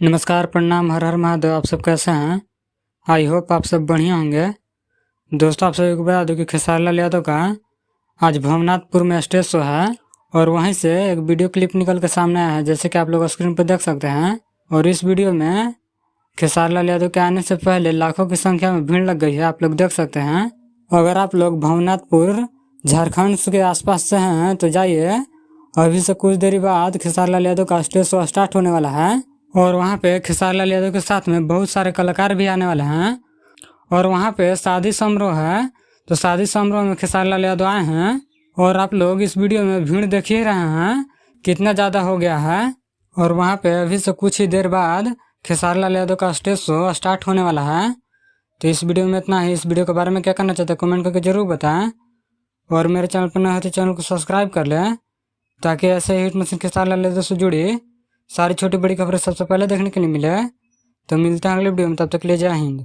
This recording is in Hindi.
नमस्कार, प्रणाम, हर हर महादेव। आप सब कैसे हैं? आई होप आप सब बढ़िया होंगे। दोस्तों, आप सभी को बता दूं कि खेसारी लाल यादव का आज भवनाथपुर में स्टेज शो है और वहीं से एक वीडियो क्लिप निकल के सामने आया है, जैसे कि आप लोग स्क्रीन पर देख सकते हैं। और इस वीडियो में खेसारी लाल यादव के आने से पहले लाखों की संख्या में भीड़ लग गई है, आप लोग देख सकते हैं। अगर आप लोग भवनाथपुर झारखंड के आसपास से हैं तो जाइए, अभी से कुछ देर बाद खेसारी लाल यादव का स्टेज शो स्टार्ट होने वाला है और वहाँ पे खेसारी लाल यादव के साथ में बहुत सारे कलाकार भी आने वाले हैं। और वहाँ पे शादी समारोह है, तो शादी समारोह में खेसारी लाल यादव आए हैं। और आप लोग इस वीडियो में भीड़ देख ही रहे हैं कितना ज़्यादा हो गया है। और वहाँ पे अभी से कुछ ही देर बाद खेसारी लाल यादव का स्टेज शो स्टार्ट होने वाला है। तो इस वीडियो में इतना ही। इस वीडियो के बारे में क्या करना चाहते हैं कमेंट करके ज़रूर बताएं। और मेरे चैनल पर नए हो तो चैनल को सब्सक्राइब कर लें, ताकि ऐसे हिट मशीन खेसारी लाल यादव से जुड़ी सारी छोटी बड़ी खबरें सबसे पहले देखने के लिए मिले। तो मिलते हैं अगले वीडियो में, तब तक के लिए जय हिंद।